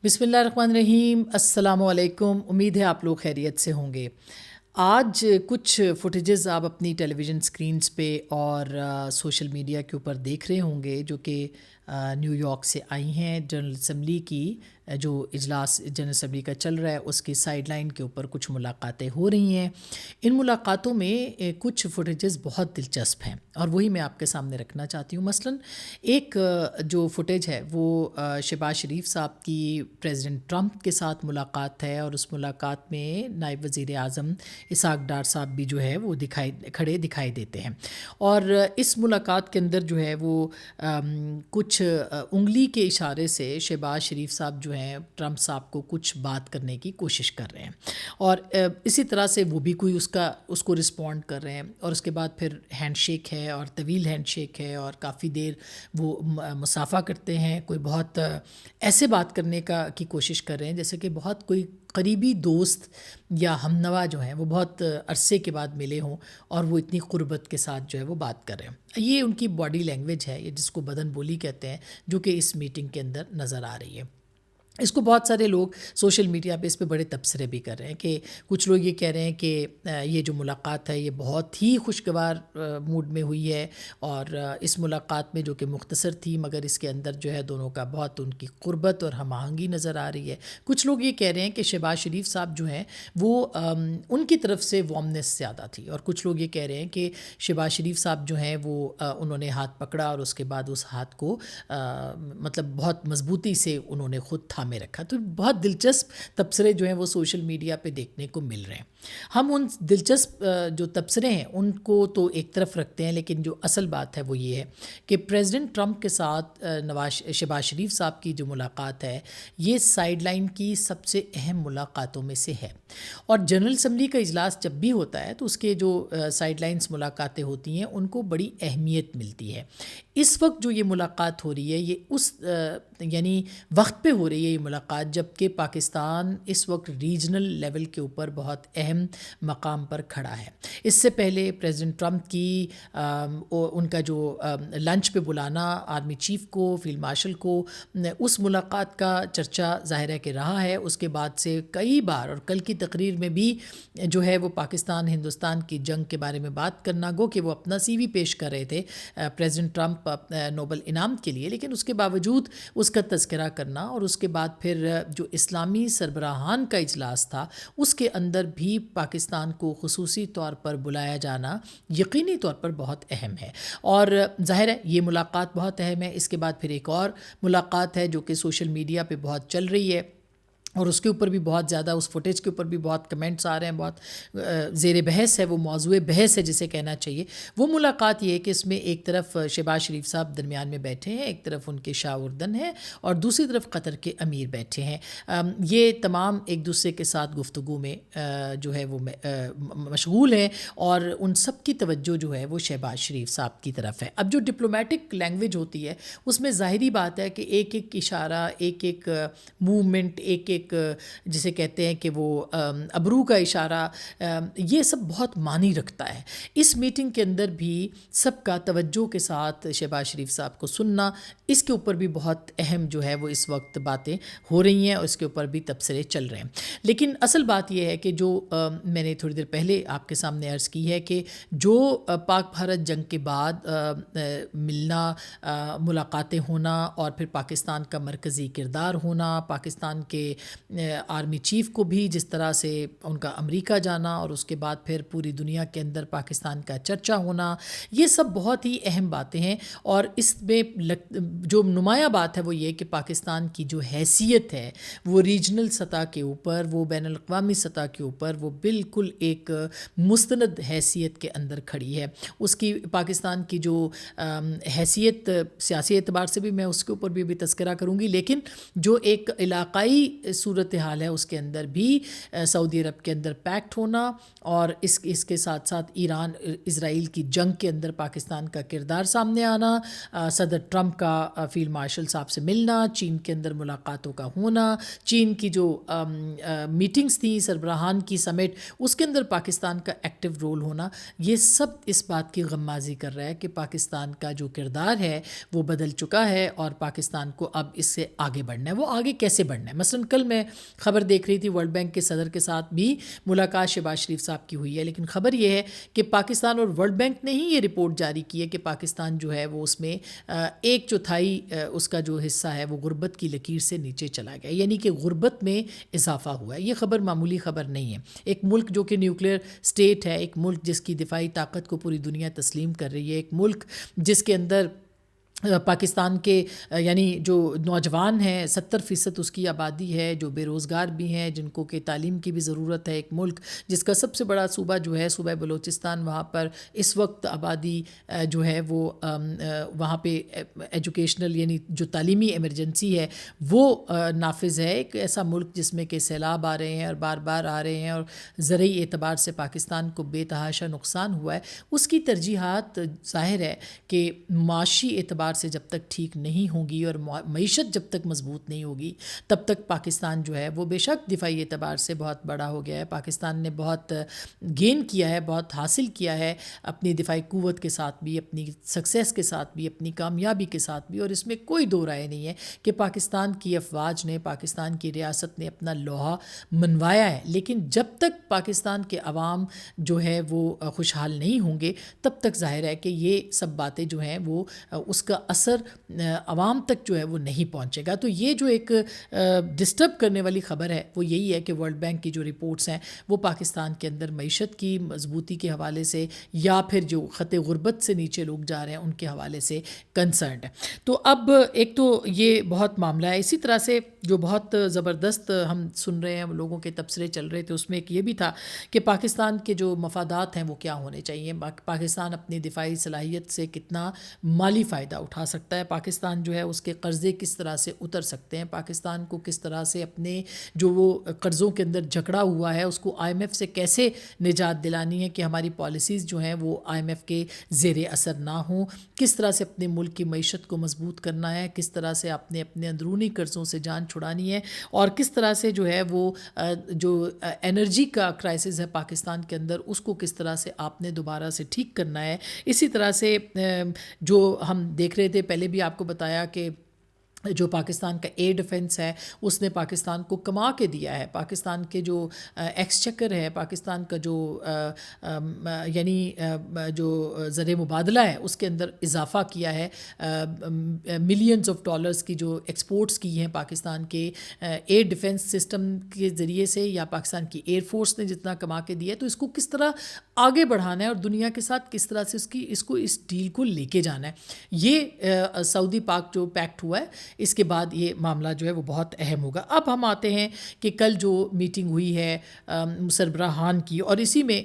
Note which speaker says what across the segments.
Speaker 1: بسم اللہ الرحمن الرحیم۔ السلام علیکم، امید ہے آپ لوگ خیریت سے ہوں گے۔ آج کچھ فوٹیجز آپ اپنی ٹیلی ویژن سکرینز پہ اور سوشل میڈیا کے اوپر دیکھ رہے ہوں گے جو کہ نیو یارک سے آئی ہیں۔ جنرل اسمبلی کی جو اجلاس جنرل اسمبلی کا چل رہا ہے اس کی سائیڈ لائن کے اوپر کچھ ملاقاتیں ہو رہی ہیں۔ ان ملاقاتوں میں کچھ فوٹیجز بہت دلچسپ ہیں اور وہی میں آپ کے سامنے رکھنا چاہتی ہوں۔ مثلاً ایک جو فوٹیج ہے وہ شہباز شریف صاحب کی پریزیڈنٹ ٹرمپ کے ساتھ ملاقات ہے، اور اس ملاقات میں نائب وزیر اعظم اسحاق ڈار صاحب بھی جو ہے وہ کھڑے دکھائی دیتے ہیں، اور اس ملاقات کے اندر جو ہے وہ کچھ انگلی کے اشارے سے شہباز شریف صاحب جو ہیں ٹرمپ صاحب کو کچھ بات کرنے کی کوشش کر رہے ہیں، اور اسی طرح سے وہ بھی کوئی اس کو رسپونڈ کر رہے ہیں، اور اس کے بعد پھر ہینڈ شیک ہے اور طویل ہینڈ شیک ہے، اور کافی دیر وہ مصافحہ کرتے ہیں۔ کوئی بہت ایسے بات کرنے کی کوشش کر رہے ہیں جیسے کہ بہت کوئی قریبی دوست یا ہمنوا جو ہیں وہ بہت عرصے کے بعد ملے ہوں اور وہ اتنی قربت کے ساتھ جو ہے وہ بات کر رہے ہیں۔ یہ ان کی باڈی لینگویج ہے، یہ جس کو بدن بولی کہتے ہیں، جو کہ اس میٹنگ کے اندر نظر آ رہی ہے۔ اس کو بہت سارے لوگ سوشل میڈیا پہ اس پہ بڑے تبصرے بھی کر رہے ہیں کہ کچھ لوگ یہ کہہ رہے ہیں کہ یہ جو ملاقات ہے یہ بہت ہی خوشگوار موڈ میں ہوئی ہے، اور اس ملاقات میں جو کہ مختصر تھی مگر اس کے اندر جو ہے دونوں کا بہت ان کی قربت اور ہم آہنگی نظر آ رہی ہے۔ کچھ لوگ یہ کہہ رہے ہیں کہ شہباز شریف صاحب جو ہیں وہ ان کی طرف سے وارمنس زیادہ تھی، اور کچھ لوگ یہ کہہ رہے ہیں کہ شہباز شریف صاحب جو ہیں وہ انہوں نے ہاتھ پکڑا اور اس کے بعد اس ہاتھ کو مطلب بہت مضبوطی سے انہوں نے خود تھامے رکھا۔ تو بہت دلچسپ تبصرے جو ہیں وہ سوشل میڈیا پہ دیکھنے کو مل رہے ہیں۔ ہم ان دلچسپ جو تبصرے ہیں ان کو تو ایک طرف رکھتے ہیں، لیکن جو اصل بات ہے وہ یہ ہے کہ پریزیڈنٹ ٹرمپ کے ساتھ شہباز شریف صاحب کی جو ملاقات ہے یہ سائیڈ لائن کی سب سے اہم ملاقاتوں میں سے ہے، اور جنرل اسمبلی کا اجلاس جب بھی ہوتا ہے تو اس کے جو سائیڈ لائنز ملاقاتیں ہوتی ہیں ان کو بڑی اہمیت ملتی ہے۔ اس وقت جو یہ ملاقات ہو رہی ہے یہ اس یعنی وقت پہ ہو رہی ہے یہ ملاقات جب کہ پاکستان اس وقت ریجنل لیول کے اوپر بہت اہم مقام پر کھڑا ہے۔ اس سے پہلے پریزیڈنٹ ٹرمپ کی ان کا جو لنچ پہ بلانا آرمی چیف کو، فیلڈ مارشل کو، اس ملاقات کا چرچا ظاہر ہے کہ رہا ہے۔ اس کے بعد سے کئی بار، اور کل کی تقریر میں بھی جو ہے وہ پاکستان ہندوستان کی جنگ کے بارے میں بات کرنا، گو کہ وہ اپنا سی وی پیش کر رہے تھے پریزیڈنٹ ٹرمپ نوبل انعام کے لیے، لیکن اس کے باوجود اس کا تذکرہ کرنا، اور اس کے بعد پھر جو اسلامی سربراہان کا اجلاس تھا اس کے اندر بھی پاکستان کو خصوصی طور پر بلایا جانا یقینی طور پر بہت اہم ہے، اور ظاہر ہے یہ ملاقات بہت اہم ہے۔ اس کے بعد پھر ایک اور ملاقات ہے جو کہ سوشل میڈیا پہ بہت چل رہی ہے، اور اس کے اوپر بھی بہت زیادہ، اس فوٹیج کے اوپر بھی بہت کمنٹس آ رہے ہیں، بہت زیر بحث ہے، وہ موضوع بحث ہے جسے کہنا چاہیے۔ وہ ملاقات یہ ہے کہ اس میں ایک طرف شہباز شریف صاحب درمیان میں بیٹھے ہیں، ایک طرف ان کے شاہ اردن ہیں، اور دوسری طرف قطر کے امیر بیٹھے ہیں۔ یہ تمام ایک دوسرے کے ساتھ گفتگو میں جو ہے وہ مشغول ہیں، اور ان سب کی توجہ جو ہے وہ شہباز شریف صاحب کی طرف ہے۔ اب جو ڈپلومیٹک لینگویج ہوتی ہے اس میں ظاہری بات ہے کہ ایک ایک اشارہ، ایک ایک موومنٹ، ایک ایک جسے کہتے ہیں کہ وہ ابرو کا اشارہ، یہ سب بہت معنی رکھتا ہے۔ اس میٹنگ کے اندر بھی سب کا توجہ کے ساتھ شہباز شریف صاحب کو سننا، اس کے اوپر بھی بہت اہم جو ہے وہ اس وقت باتیں ہو رہی ہیں، اور اس کے اوپر بھی تبصرے چل رہے ہیں۔ لیکن اصل بات یہ ہے کہ جو میں نے تھوڑی دیر پہلے آپ کے سامنے عرض کی ہے کہ جو پاک بھارت جنگ کے بعد ملنا، ملاقاتیں ہونا، اور پھر پاکستان کا مرکزی کردار ہونا، پاکستان کے آرمی چیف کو بھی جس طرح سے ان کا امریکہ جانا، اور اس کے بعد پھر پوری دنیا کے اندر پاکستان کا چرچا ہونا، یہ سب بہت ہی اہم باتیں ہیں، اور اس میں جو نمایاں بات ہے وہ یہ کہ پاکستان کی جو حیثیت ہے وہ ریجنل سطح کے اوپر، وہ بین الاقوامی سطح کے اوپر وہ بالکل ایک مستند حیثیت کے اندر کھڑی ہے۔ اس کی پاکستان کی جو حیثیت سیاسی اعتبار سے بھی میں اس کے اوپر بھی تذکرہ کروں گی، لیکن جو ایک علاقائی صورتحال ہے اس کے اندر بھی سعودی عرب کے اندر پیکٹ ہونا اور اس کے ساتھ ساتھ ایران اسرائیل کی جنگ کے اندر پاکستان کا کردار سامنے آنا، صدر ٹرمپ کا فیلڈ مارشل صاحب سے ملنا، چین کے اندر ملاقاتوں کا ہونا، چین کی جو میٹنگز تھیں سربراہان کی سمٹ اس کے اندر پاکستان کا ایکٹیو رول ہونا، یہ سب اس بات کی غمازی کر رہا ہے کہ پاکستان کا جو کردار ہے وہ بدل چکا ہے اور پاکستان کو اب اس سے آگے بڑھنا ہے۔ وہ آگے کیسے بڑھنا ہے؟ مثلا کل میں خبر دیکھ رہی تھی ورلڈ بینک کے صدر کے ساتھ بھی ملاقات شہباز شریف صاحب کی ہوئی ہے، لیکن خبر یہ ہے کہ پاکستان اور ورلڈ بینک نے ہی یہ رپورٹ جاری کی ہے کہ پاکستان جو ہے وہ اس میں 1/4 اس کا جو حصہ ہے وہ غربت کی لکیر سے نیچے چلا گیا، یعنی کہ غربت میں اضافہ ہوا ہے۔ یہ خبر معمولی خبر نہیں ہے۔ ایک ملک جو کہ نیوکلیئر اسٹیٹ ہے، ایک ملک جس کی دفاعی طاقت کو پوری دنیا تسلیم کر رہی ہے، ایک ملک جس کے اندر پاکستان کے یعنی جو نوجوان ہیں 70% اس کی آبادی ہے، جو بے روزگار بھی ہیں، جن کو کہ تعلیم کی بھی ضرورت ہے، ایک ملک جس کا سب سے بڑا صوبہ جو ہے صوبہ بلوچستان، وہاں پر اس وقت آبادی جو ہے وہ وہاں پہ ایجوکیشنل یعنی جو تعلیمی ایمرجنسی ہے وہ نافذ ہے۔ ایک ایسا ملک جس میں کہ سیلاب آ رہے ہیں اور بار بار آ رہے ہیں اور زرعی اعتبار سے پاکستان کو بے تحاشا نقصان ہوا ہے، اس کی ترجیحات ظاہر ہے کہ معاشی اعتبار سے جب تک ٹھیک نہیں ہوں گی اور معیشت جب تک مضبوط نہیں ہوگی تب تک پاکستان جو ہے وہ بے شک دفاعی اعتبار سے بہت بڑا ہو گیا ہے، پاکستان نے بہت گین کیا ہے، بہت حاصل کیا ہے اپنی دفاعی قوت کے ساتھ بھی، اپنی سکسیس کے ساتھ بھی، اپنی کامیابی کے ساتھ بھی، اور اس میں کوئی دو رائے نہیں ہے کہ پاکستان کی افواج نے، پاکستان کی ریاست نے اپنا لوہا منوایا ہے، لیکن جب تک پاکستان کے عوام جو ہے وہ خوشحال نہیں ہوں گے تب تک ظاہر ہے کہ یہ سب باتیں جو ہیں وہ اس کا اثر عوام تک جو ہے وہ نہیں پہنچے گا۔ تو یہ جو ایک ڈسٹرب کرنے والی خبر ہے وہ یہی ہے کہ ورلڈ بینک کی جو رپورٹس ہیں وہ پاکستان کے اندر معیشت کی مضبوطی کے حوالے سے یا پھر جو خط غربت سے نیچے لوگ جا رہے ہیں ان کے حوالے سے کنسرنڈ ہے۔ تو اب ایک تو یہ بہت معاملہ ہے، اسی طرح سے جو بہت زبردست ہم سن رہے ہیں لوگوں کے تبصرے چل رہے تھے، اس میں ایک یہ بھی تھا کہ پاکستان کے جو مفادات ہیں وہ کیا ہونے چاہیے، پاکستان اپنی دفاعی صلاحیت سے کتنا مالی فائدہ اٹھا سکتا ہے، پاکستان جو ہے اس کے قرضے کس طرح سے اتر سکتے ہیں، پاکستان کو کس طرح سے اپنے جو وہ قرضوں کے اندر جکڑا ہوا ہے اس کو IMF سے کیسے نجات دلانی ہے کہ ہماری پالیسیز جو ہیں وہ IMF کے زیر اثر نہ ہوں، کس طرح سے اپنے ملک کی معیشت کو مضبوط کرنا ہے، کس طرح سے اپنے اندرونی قرضوں سے جان چھڑانی ہے، اور کس طرح سے جو ہے وہ جو انرجی کا کرائسس ہے پاکستان کے اندر اس کو کس طرح سے آپ نے دوبارہ سے ٹھیک کرنا ہے۔ اسی طرح سے جو ہم دیکھ رہے تھے پہلے بھی آپ کو بتایا کہ جو پاکستان کا ایئر ڈیفنس ہے اس نے پاکستان کو کما کے دیا ہے، پاکستان کے جو ایکسچیکر ہے، پاکستان کا جو یعنی جو زر مبادلہ ہے اس کے اندر اضافہ کیا ہے، ملینز آف ڈالرز کی جو ایکسپورٹس کی ہیں پاکستان کے ایئر ڈیفنس سسٹم کے ذریعے سے، یا پاکستان کی ایئر فورس نے جتنا کما کے دیا ہے، تو اس کو کس طرح آگے بڑھانا ہے اور دنیا کے ساتھ کس طرح سے اس ڈیل کو لے کے جانا ہے۔ یہ سعودی پاک جو پیکٹ ہوا ہے اس کے بعد یہ معاملہ جو ہے وہ بہت اہم ہوگا۔ اب ہم آتے ہیں کہ کل جو میٹنگ ہوئی ہے سربراہان کی، اور اسی میں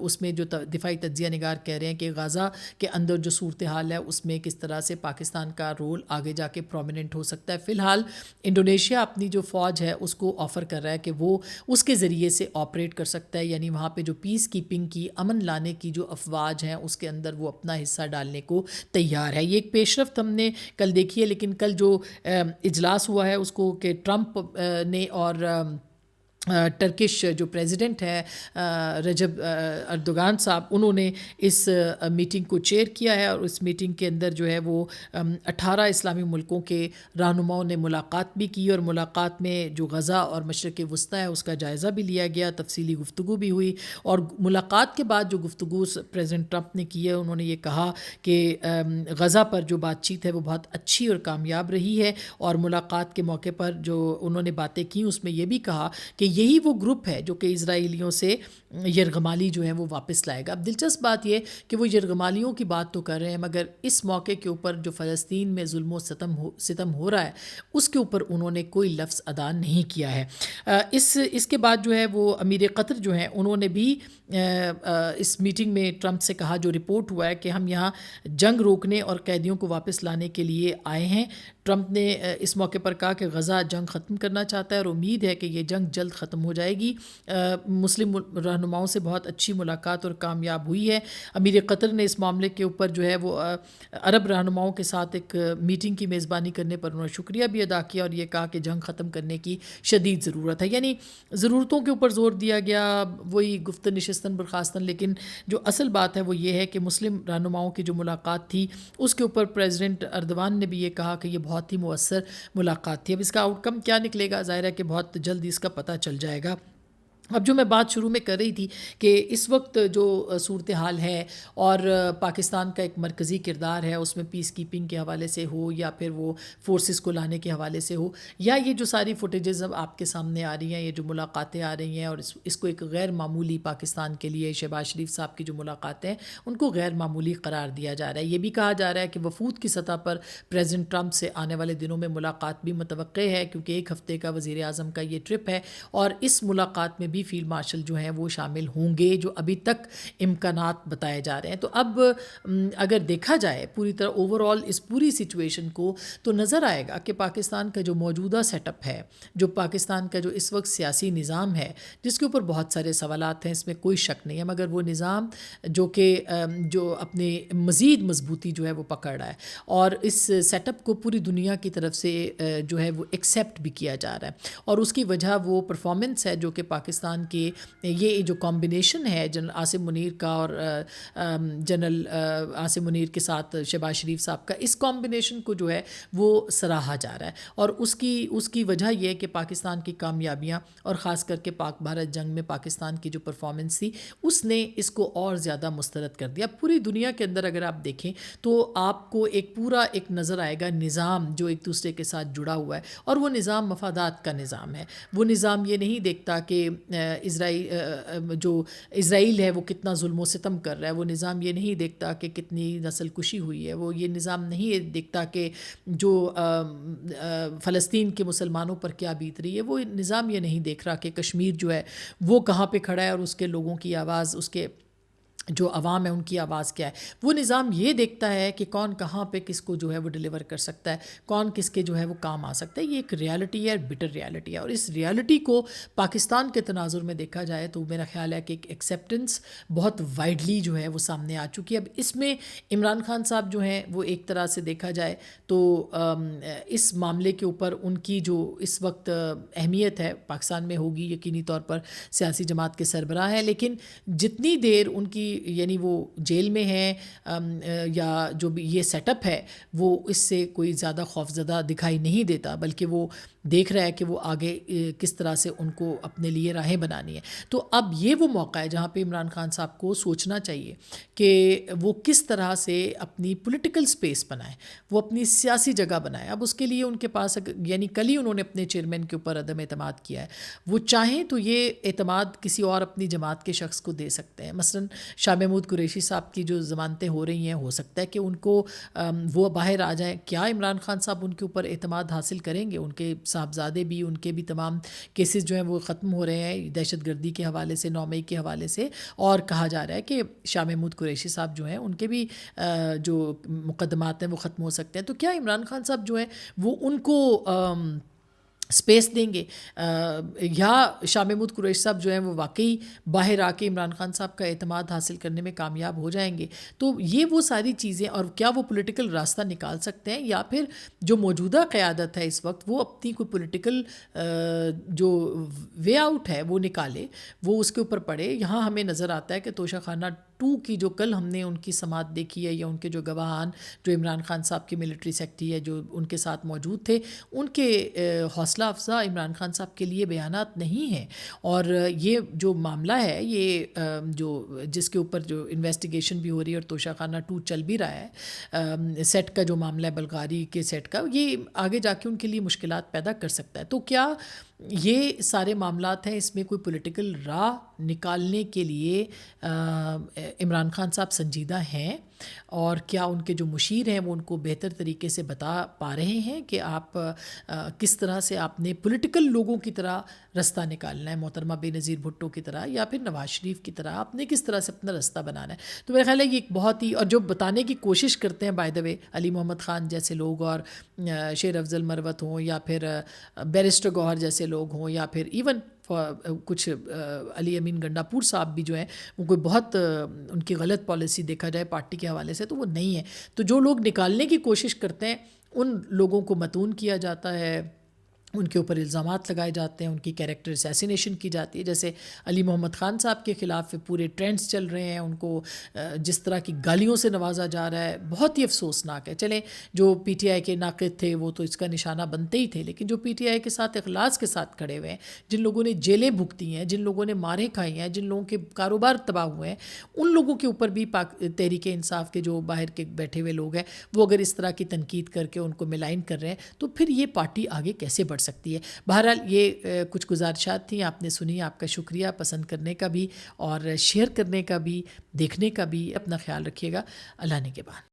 Speaker 1: اس میں جو دفاعی تجزیہ نگار کہہ رہے ہیں کہ غزہ کے اندر جو صورتحال ہے اس میں کس طرح سے پاکستان کا رول آگے جا کے پرومیننٹ ہو سکتا ہے۔ فی الحال انڈونیشیا اپنی جو فوج ہے اس کو آفر کر رہا ہے کہ وہ اس کے ذریعے سے آپریٹ کر سکتا ہے، یعنی وہاں پہ جو پیس کیپنگ کی، امن لانے کی جو افواج ہیں اس کے اندر وہ اپنا حصہ ڈالنے کو تیار ہے۔ یہ ایک پیش رفت ہم نے کل دیکھی ہے، لیکن کل جو اجلاس ہوا ہے اس کو کہ ٹرمپ نے اور ٹرکش جو پریزیڈنٹ ہے رجب اردوغان صاحب، انہوں نے اس میٹنگ کو چیئر کیا ہے، اور اس میٹنگ کے اندر جو ہے وہ 18 اسلامی ملکوں کے رہنماؤں نے ملاقات بھی کی، اور ملاقات میں جو غزہ اور مشرق وسطیٰ ہے اس کا جائزہ بھی لیا گیا، تفصیلی گفتگو بھی ہوئی، اور ملاقات کے بعد جو گفتگو پریزیڈنٹ ٹرمپ نے کی ہے انہوں نے یہ کہا کہ غزہ پر جو بات چیت ہے وہ بہت اچھی اور کامیاب رہی ہے، اور ملاقات کے موقع پر جو انہوں نے باتیں کی اس میں یہ بھی کہا کہ یہی وہ گروپ ہے جو کہ اسرائیلیوں سے یرغمالی جو ہے وہ واپس لائے گا۔ اب دلچسپ بات یہ کہ وہ یرغمالیوں کی بات تو کر رہے ہیں، مگر اس موقع کے اوپر جو فلسطین میں ظلم و ستم ہو رہا ہے اس کے اوپر انہوں نے کوئی لفظ ادا نہیں کیا ہے۔ اس کے بعد جو ہے وہ امیر قطر جو ہیں انہوں نے بھی اس میٹنگ میں ٹرمپ سے کہا، جو رپورٹ ہوا ہے کہ ہم یہاں جنگ روکنے اور قیدیوں کو واپس لانے کے لیے آئے ہیں۔ ٹرمپ نے اس موقع پر کہا کہ غزہ جنگ ختم کرنا چاہتا ہے اور امید ہے کہ یہ جنگ جلد ختم ہو جائے گی۔ مسلم رہنماؤں سے بہت اچھی ملاقات اور کامیاب ہوئی ہے۔ امیر قطر نے اس معاملے کے اوپر جو ہے وہ عرب رہنماؤں کے ساتھ ایک میٹنگ کی میزبانی کرنے پر انہوں نے شکریہ بھی ادا کیا اور یہ کہا کہ جنگ ختم کرنے کی شدید ضرورت ہے۔ یعنی ضرورتوں کے اوپر زور دیا گیا، وہی گفتن نشستن برخاستن، لیکن جو اصل بات ہے وہ یہ ہے کہ مسلم رہنماؤں کی جو ملاقات تھی اس کے اوپر پریزیڈنٹ اردوان نے بھی یہ کہا کہ یہ بہت ہی مؤثر ملاقات تھی۔ اب اس کا آؤٹ کم کیا نکلے گا، ظاہر ہے کہ بہت جلد اس کا پتہ چل جائے گا۔ اب جو میں بات شروع میں کر رہی تھی کہ اس وقت جو صورتحال ہے اور پاکستان کا ایک مرکزی کردار ہے، اس میں پیس کیپنگ کے حوالے سے ہو یا پھر وہ فورسز کو لانے کے حوالے سے ہو، یا یہ جو ساری فوٹیجز اب آپ کے سامنے آ رہی ہیں، یہ جو ملاقاتیں آ رہی ہیں اور اس کو ایک غیر معمولی پاکستان کے لیے شہباز شریف صاحب کی جو ملاقاتیں ان کو غیر معمولی قرار دیا جا رہا ہے۔ یہ بھی کہا جا رہا ہے کہ وفود کی سطح پر پریزیڈنٹ ٹرمپ سے آنے والے دنوں میں ملاقات بھی متوقع ہے، کیونکہ ایک ہفتے کا وزیر اعظم کا یہ ٹرپ ہے اور اس ملاقات میں بھی فیلڈ مارشل جو ہیں وہ شامل ہوں گے، جو ابھی تک امکانات بتائے جا رہے ہیں۔ تو اب اگر دیکھا جائے پوری طرح اوور آل اس پوری سچویشن کو، تو نظر آئے گا کہ پاکستان کا جو موجودہ سیٹ اپ ہے، جو پاکستان کا جو اس وقت سیاسی نظام ہے، جس کے اوپر بہت سارے سوالات ہیں، اس میں کوئی شک نہیں ہے، مگر وہ نظام جو اپنے مزید مضبوطی جو ہے وہ پکڑ رہا ہے اور اس سیٹ اپ کو پوری دنیا کی طرف سے جو ہے وہ ایکسیپٹ بھی کیا جا رہا ہے، اور اس کی وجہ وہ پرفارمنس ہے جو کہ پاکستان کے یہ جو کمبینیشن ہے جنرل عاصم منیر کا اور جنرل عاصم منیر کے ساتھ شہباز شریف صاحب کا، اس کمبینیشن کو جو ہے وہ سراہا جا رہا ہے، اور اس کی وجہ یہ ہے کہ پاکستان کی کامیابیاں اور خاص کر کے پاک بھارت جنگ میں پاکستان کی جو پرفارمنس تھی اس نے اس کو اور زیادہ مسترد کر دیا۔ پوری دنیا کے اندر اگر آپ دیکھیں تو آپ کو ایک پورا ایک نظر آئے گا نظام جو ایک دوسرے کے ساتھ جڑا ہوا ہے، اور وہ نظام مفادات کا نظام ہے۔ وہ نظام یہ نہیں دیکھتا کہ اسرائیل ہے وہ کتنا ظلم و ستم کر رہا ہے، وہ نظام یہ نہیں دیکھتا کہ کتنی نسل کشی ہوئی ہے، وہ یہ نظام نہیں دیکھتا کہ جو فلسطین کے مسلمانوں پر کیا بیت رہی ہے، وہ نظام یہ نہیں دیکھ رہا کہ کشمیر جو ہے وہ کہاں پہ کھڑا ہے اور اس کے لوگوں کی آواز، اس کے جو عوام ہے ان کی آواز کیا ہے۔ وہ نظام یہ دیکھتا ہے کہ کون کہاں پہ کس کو جو ہے وہ ڈیلیور کر سکتا ہے، کون کس کے جو ہے وہ کام آ سکتا ہے۔ یہ ایک ریالٹی ہے، بٹر ریالٹی ہے، اور اس ریالٹی کو پاکستان کے تناظر میں دیکھا جائے تو میرا خیال ہے کہ ایک ایکسیپٹنس بہت وائڈلی جو ہے وہ سامنے آ چکی ہے۔ اب اس میں عمران خان صاحب جو ہیں وہ ایک طرح سے دیکھا جائے تو اس معاملے کے اوپر ان کی جو اس وقت اہمیت ہے پاکستان میں ہوگی یقینی طور پر سیاسی جماعت کے سربراہ ہیں، لیکن جتنی دیر ان کی یعنی وہ جیل میں ہیں یا جو بھی یہ سیٹ اپ ہے وہ اس سے کوئی زیادہ خوفزدہ دکھائی نہیں دیتا، بلکہ وہ دیکھ رہا ہے کہ وہ آگے کس طرح سے ان کو اپنے لیے راہیں بنانی ہے۔ تو اب یہ وہ موقع ہے جہاں پہ عمران خان صاحب کو سوچنا چاہیے کہ وہ کس طرح سے اپنی پولیٹیکل سپیس بنائیں، وہ اپنی سیاسی جگہ بنائیں۔ اب اس کے لیے ان کے پاس یعنی کل ہی انہوں نے اپنے چیئرمین کے اوپر عدم اعتماد کیا ہے، وہ چاہیں تو یہ اعتماد کسی اور اپنی جماعت کے شخص کو دے سکتے ہیں۔ مثلا شاہ محمود قریشی صاحب کی جو ضمانتیں ہو رہی ہیں، ہو سکتا ہے کہ ان کو وہ باہر آ جائیں۔ کیا عمران خان صاحب ان کے اوپر اعتماد حاصل کریں گے؟ ان کے صاحبزادے بھی، ان کے بھی تمام کیسز جو ہیں وہ ختم ہو رہے ہیں دہشت گردی کے حوالے سے، 9 مئی کے حوالے سے، اور کہا جا رہا ہے کہ شاہ محمود قریشی صاحب جو ہیں ان کے بھی جو مقدمات ہیں وہ ختم ہو سکتے ہیں۔ تو کیا عمران خان صاحب جو ہیں وہ ان کو سپیس دیں گے، یا شاہ محمود قریشی صاحب جو ہیں وہ واقعی باہر آ کے عمران خان صاحب کا اعتماد حاصل کرنے میں کامیاب ہو جائیں گے؟ تو یہ وہ ساری چیزیں، اور کیا وہ پولیٹیکل راستہ نکال سکتے ہیں، یا پھر جو موجودہ قیادت ہے اس وقت وہ اپنی کوئی پولیٹیکل جو وے آؤٹ ہے وہ نکالے، وہ اس کے اوپر پڑے۔ یہاں ہمیں نظر آتا ہے کہ توشہ خانہ 2 کی جو کل ہم نے ان کی سماعت دیکھی ہے، یا ان کے جو گواہان جو عمران خان صاحب کے ملٹری سیکٹری ہے جو ان کے ساتھ موجود تھے، ان کے حوصلہ افزا عمران خان صاحب کے لیے بیانات نہیں ہیں، اور یہ جو معاملہ ہے، یہ جو جس کے اوپر جو انویسٹیگیشن بھی ہو رہی ہے اور توشہ خانہ 2 چل بھی رہا ہے، سیٹ کا جو معاملہ ہے بلغاری کے سیٹ کا، یہ آگے جا کے ان کے لیے مشکلات پیدا کر سکتا ہے۔ تو کیا یہ سارے معاملات ہیں، اس میں کوئی پولیٹیکل راہ نکالنے کے لیے عمران خان صاحب سنجیدہ ہیں اور کیا ان کے جو مشیر ہیں وہ ان کو بہتر طریقے سے بتا پا رہے ہیں کہ آپ کس طرح سے آپ نے پولیٹیکل لوگوں کی طرح رستہ نکالنا ہے، محترمہ بے نظیر بھٹو کی طرح یا پھر نواز شریف کی طرح آپ نے کس طرح سے اپنا رستہ بنانا ہے؟ تو میرا خیال ہے یہ ایک بہت ہی، اور جو بتانے کی کوشش کرتے ہیں بائی دا وے علی محمد خان جیسے لوگ اور شیر افضل مروت ہوں یا پھر بیرسٹر گوہر جیسے لوگ ہوں یا پھر ایون کچھ علی امین گنڈاپور صاحب بھی جو ہیں وہ کوئی بہت ان کی غلط پالیسی دیکھا جائے پارٹی کے حوالے سے تو وہ نہیں ہے. تو جو لوگ نکالنے کی کوشش کرتے ہیں ان لوگوں کو متون کیا جاتا ہے، ان کے اوپر الزامات لگائے جاتے ہیں، ان کی کیریکٹر اسیسینیشن کی جاتی ہے. جیسے علی محمد خان صاحب کے خلاف پورے ٹرینڈز چل رہے ہیں، ان کو جس طرح کی گالیوں سے نوازا جا رہا ہے بہت ہی افسوسناک ہے. چلیں جو پی ٹی آئی کے ناقد تھے وہ تو اس کا نشانہ بنتے ہی تھے، لیکن جو پی ٹی آئی کے ساتھ اخلاص کے ساتھ کھڑے ہوئے ہیں، جن لوگوں نے جیلیں بھگتی ہیں، جن لوگوں نے مارے کھائی ہیں، جن لوگوں کے کاروبار تباہ ہوئے ہیں، ان لوگوں کے اوپر بھی تحریک انصاف کے جو باہر کے بیٹھے ہوئے لوگ ہیں وہ اگر اس طرح کی تنقید کر کے ان کو ملائن کر رہے ہیں تو پھر یہ پارٹی آگے کیسے بڑھ سکتی ہے؟ بہرحال یہ کچھ گزارشات تھیں، آپ نے سنی، آپ کا شکریہ پسند کرنے کا بھی اور شیئر کرنے کا بھی، دیکھنے کا بھی. اپنا خیال رکھیے گا. اللہ نے کے بعد.